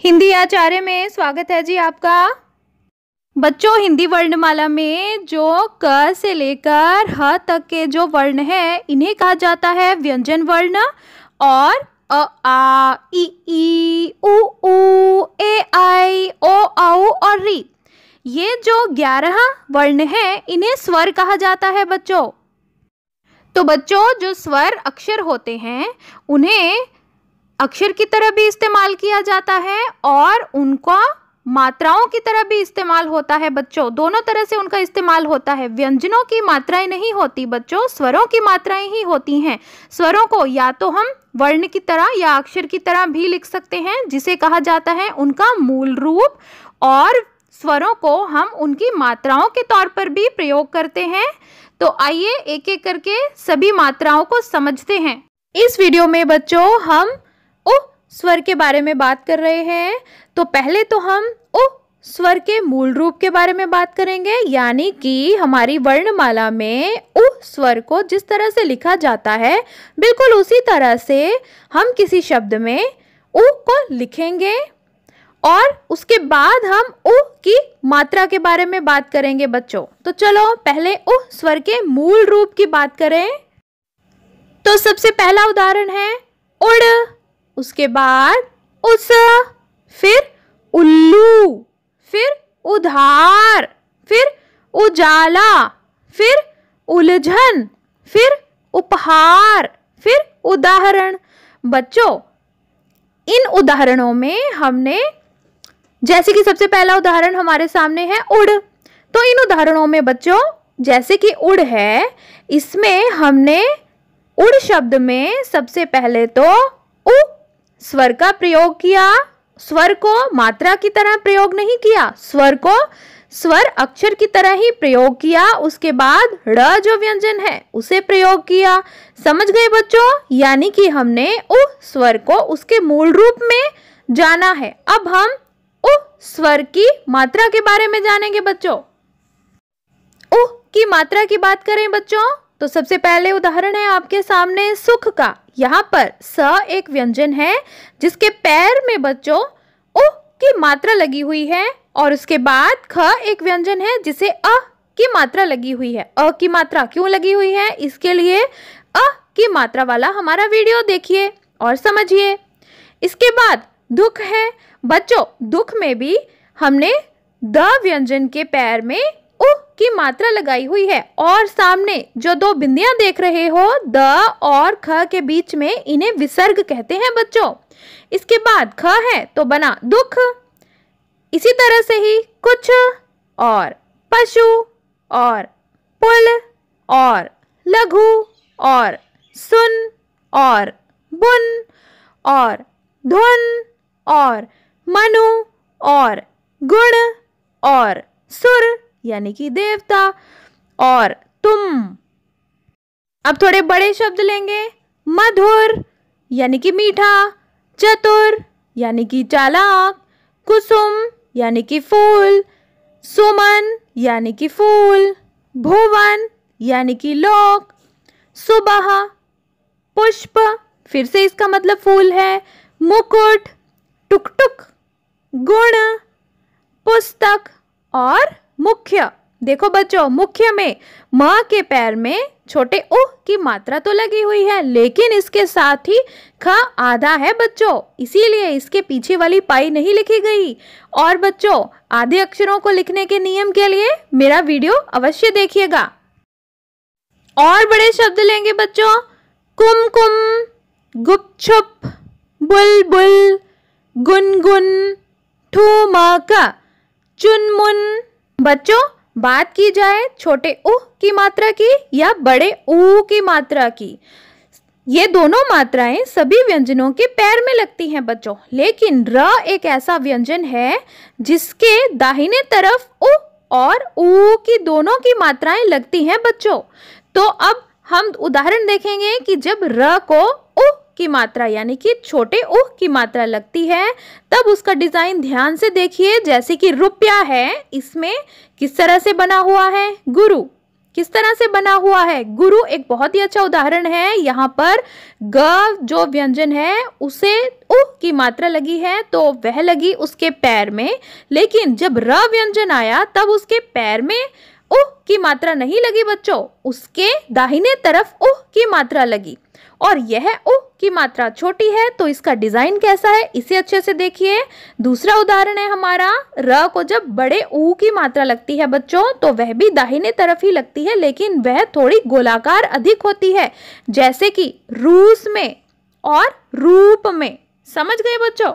हिंदी आचार्य में स्वागत है जी आपका। बच्चों, हिंदी वर्णमाला में जो क से लेकर ह तक के जो वर्ण है इन्हें कहा जाता है व्यंजन वर्ण। और अ आ इ ई उ ऊ ए आई ओ औ और री, ये जो 11 वर्ण है इन्हें स्वर कहा जाता है बच्चों। तो बच्चों, जो स्वर अक्षर होते हैं उन्हें अक्षर की तरह भी इस्तेमाल किया जाता है और उनका मात्राओं की तरह भी इस्तेमाल होता है बच्चों। दोनों तरह से उनका इस्तेमाल होता है। व्यंजनों की मात्राएं नहीं होती बच्चों, स्वरों की मात्राएं ही होती हैं। स्वरों को या तो हम वर्ण की तरह या अक्षर की तरह भी लिख सकते हैं, जिसे कहा जाता है उनका मूल रूप, और स्वरों को हम उनकी मात्राओं के तौर पर भी प्रयोग करते हैं। तो आइए एक एक करके सभी मात्राओं को समझते हैं। इस वीडियो में बच्चों हम उ स्वर के बारे में बात कर रहे हैं। तो पहले तो हम उ स्वर के मूल रूप के बारे में बात करेंगे, यानी कि हमारी वर्णमाला में उ स्वर को जिस तरह से लिखा जाता है बिल्कुल उसी तरह से हम किसी शब्द में उ को लिखेंगे। और उसके बाद हम उ की मात्रा के बारे में बात करेंगे बच्चों। तो चलो पहले उ स्वर के मूल रूप की बात करें। तो सबसे पहला उदाहरण है उड़, उसके बाद उस, फिर उल्लू, फिर उधार, फिर उजाला, फिर उलझन, फिर उपहार, फिर उदाहरण। बच्चों, इन उदाहरणों में हमने, जैसे कि सबसे पहला उदाहरण हमारे सामने है उड़, तो इन उदाहरणों में बच्चों जैसे कि उड़ है, इसमें हमने उड़ शब्द में सबसे पहले तो उ स्वर का प्रयोग किया। स्वर को मात्रा की तरह प्रयोग नहीं किया, स्वर को स्वर अक्षर की तरह ही प्रयोग किया। उसके बाद ड़ जो व्यंजन है उसे प्रयोग किया। समझ गए बच्चों? यानी कि हमने उ स्वर को उसके मूल रूप में जाना है। अब हम उ स्वर की मात्रा के बारे में जानेंगे बच्चों। उ की मात्रा की बात करें बच्चों, तो सबसे पहले उदाहरण है आपके सामने सुख का। यहाँ पर स एक व्यंजन है जिसके पैर में बच्चों उ की मात्रा लगी हुई है, और उसके बाद ख एक व्यंजन है जिसे अ की मात्रा लगी हुई है। अ की मात्रा क्यों लगी हुई है, इसके लिए अ की मात्रा वाला हमारा वीडियो देखिए और समझिए। इसके बाद दुख है बच्चों। दुख में भी हमने द व्यंजन के पैर में उ की मात्रा लगाई हुई है, और सामने जो दो बिंदियां देख रहे हो द और ख के बीच में, इन्हें विसर्ग कहते हैं बच्चों। इसके बाद ख है तो बना दुख। इसी तरह से ही कुछ और पशु और पुल और लघु और सुन और बुन और धुन और मनु और गुण और सुर यानी कि देवता और तुम। अब थोड़े बड़े शब्द लेंगे। मधुर यानी कि मीठा, चतुर यानी कि चालाक, कुसुम यानी कि फूल, सुमन यानी कि फूल, भुवन यानी कि लोक, सुबह, पुष्प फिर से इसका मतलब फूल है, मुकुट, टुकटुक, गुण, पुस्तक और मुख्य। देखो बच्चों, मुख्य में म के पैर में छोटे उ की मात्रा तो लगी हुई है, लेकिन इसके साथ ही ख आधा है बच्चों, इसीलिए इसके पीछे वाली पाई नहीं लिखी गई। और बच्चों, आधे अक्षरों को लिखने के नियम के लिए मेरा वीडियो अवश्य देखिएगा। और बड़े शब्द लेंगे बच्चों। कुमकुम, गुपचुप, बुलबुल, गुनगुन, ठुमक, चुनमुन। बच्चों, बात की जाए छोटे उ की मात्रा की या बड़े ऊ की मात्रा की, ये दोनों मात्राएं सभी व्यंजनों के पैर में लगती हैं बच्चों, लेकिन र एक ऐसा व्यंजन है जिसके दाहिने तरफ उ और ऊ की दोनों की मात्राएं लगती हैं बच्चों। तो अब हम उदाहरण देखेंगे कि जब र को उ की मात्रा यानी कि छोटे उ की मात्रा लगती है तब उसका डिजाइन ध्यान से देखिए। जैसे कि रुपया है, इसमें किस तरह से बना हुआ है, गुरु। किस तरह से बना हुआ है? गुरु एक बहुत ही अच्छा उदाहरण है। यहाँ पर ग जो व्यंजन है उसे उ की मात्रा लगी है तो वह लगी उसके पैर में, लेकिन जब र व्यंजन आया तब उसके पैर में उ की मात्रा नहीं लगी बच्चों, उसके दाहिने तरफ उ की मात्रा लगी। और यह उ की मात्रा छोटी है तो इसका डिजाइन कैसा है इसे अच्छे से देखिए। दूसरा उदाहरण है हमारा, र को जब बड़े ऊ की मात्रा लगती है बच्चों तो वह भी दाहिने तरफ ही लगती है, लेकिन वह थोड़ी गोलाकार अधिक होती है, जैसे कि रूस में और रूप में। समझ गए बच्चों?